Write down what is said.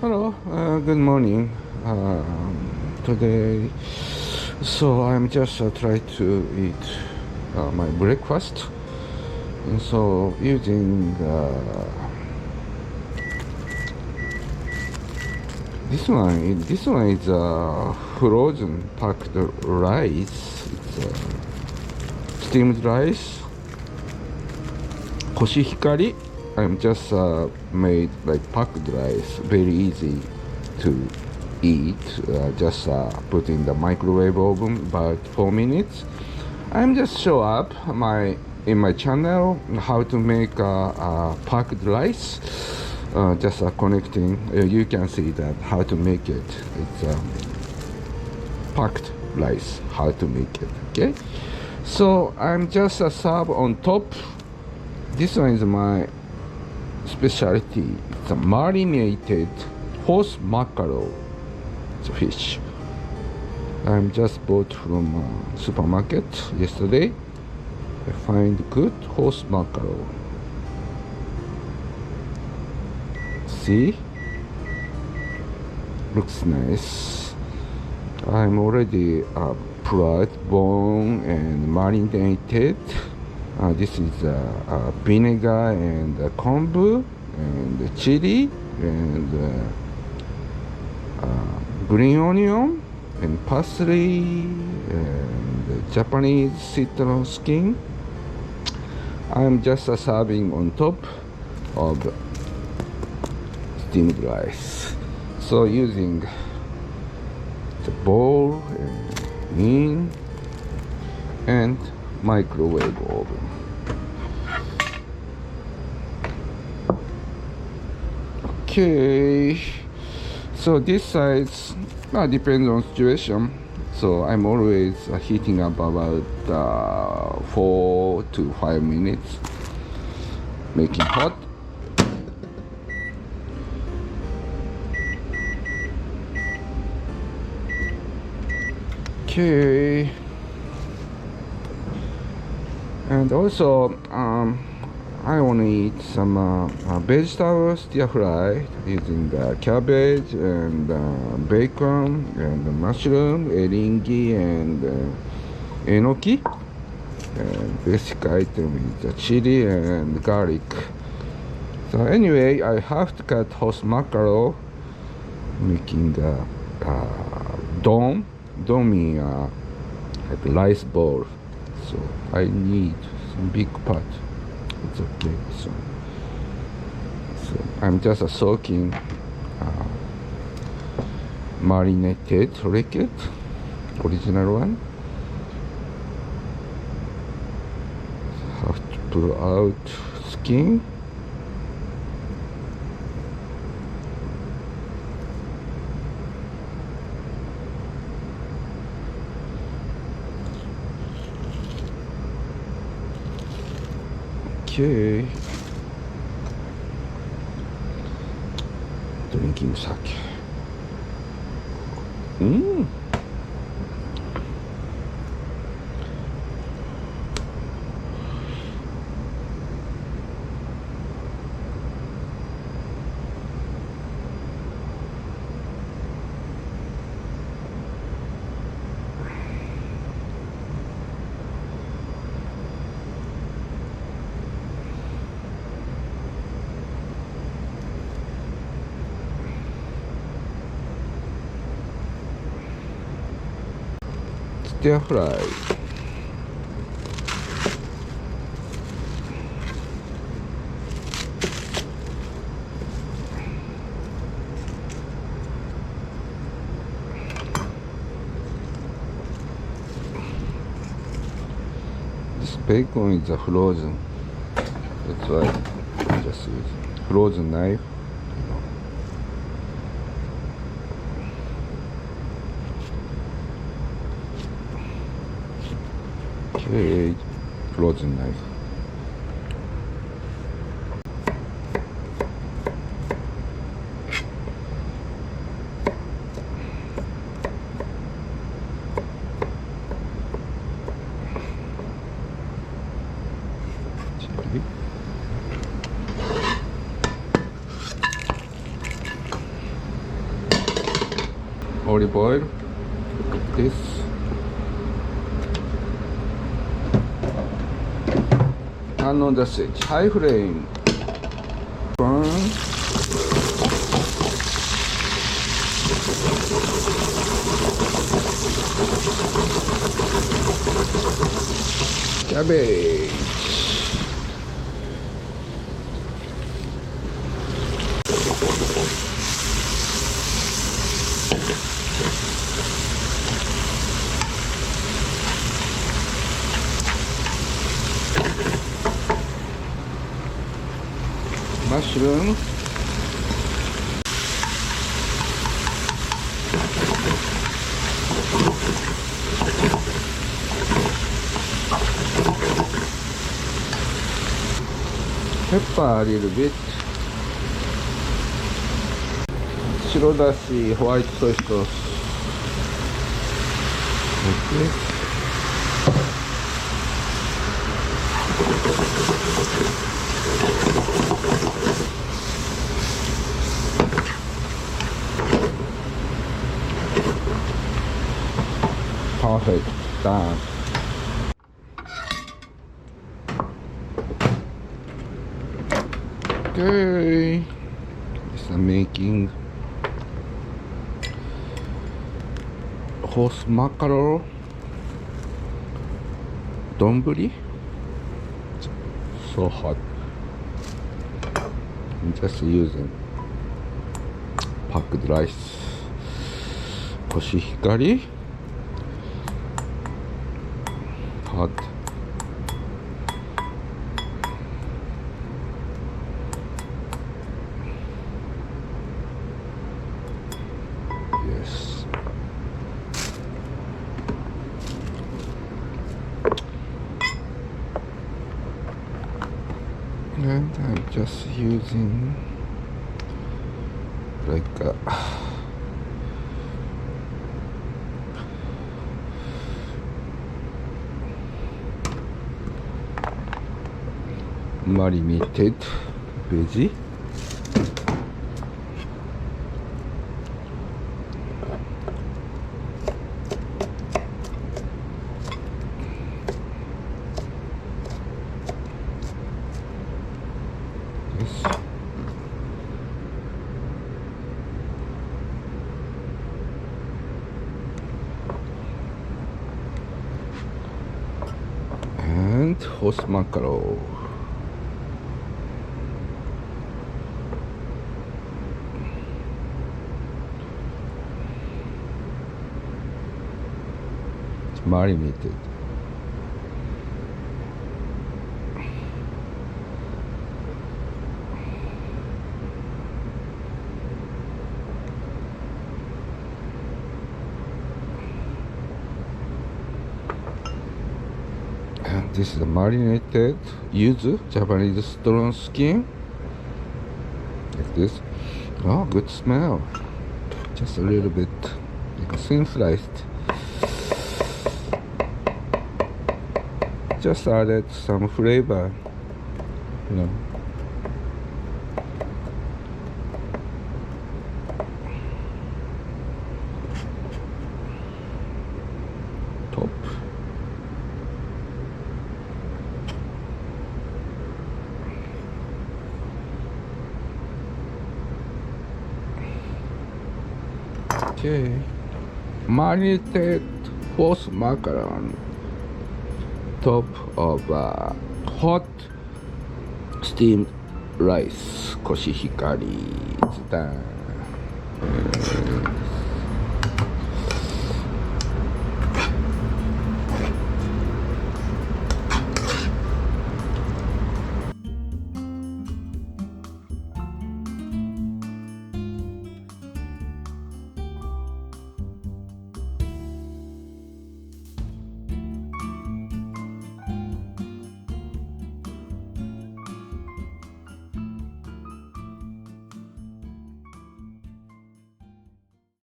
Hello, good morning. Today, so I'm just try to eat my breakfast, and so using this one. This one is frozen packed rice. It's steamed rice. Koshihikari. I'm just made like packed rice, very easy to eat. Just put in the microwave oven about 4 minutes. I'm just show up in my channel how to make packed rice. Just connecting. You can see that how to make it. It's packed rice. How to make it? Okay. So I'm just serve on top. This one is my specialty. It's a marinated horse mackerel. It's a fish. I'm just bought from supermarket yesterday. I find good horse mackerel. See, looks nice. I'm already pulled bone and marinated. This is vinegar and kombu and chili and green onion and parsley and Japanese citron skin. I'm just serving on top of steamed rice. So using the bowl and microwave oven. Okay, so this size depends on situation. So I'm always heating up about 4 to 5 minutes, making hot. Okay. And also, I want to eat some vegetable stir fry using the cabbage and bacon and mushroom, eringi and enoki. And basic item is chili and garlic. So anyway, I have to cut horse mackerel, making the don. Don means like rice bowl. So I need some big pot. It's okay. So I'm just soaking marinated liquid, original one. Have to pull out skin. Okay. Drinking sake. Stir fry. This bacon is frozen. That's why I just use frozen knife. Okay, frozen knife. Chili. olive oil. Look at this. And on the switch, high flame. Burn. Cabbage. Mushroom. Pepper a little bit. Shirodashi white soy sauce. Okay. Perfect. Done. Okay. It's making horse mackerel donburi. So hot. I'm just using packed rice. Koshihikari. Hot. Yes. And I'm just using like a marinated veggie. Yes. And horse mackerel. Marinated. And this is the marinated yuzu, Japanese strong skin. Like this. Oh, good smell. Just a little bit, like a thin sliced. Just added some flavor, you know. Top. Okay. Marinated horse macaron. Top of hot steamed rice, koshihikari. It's done.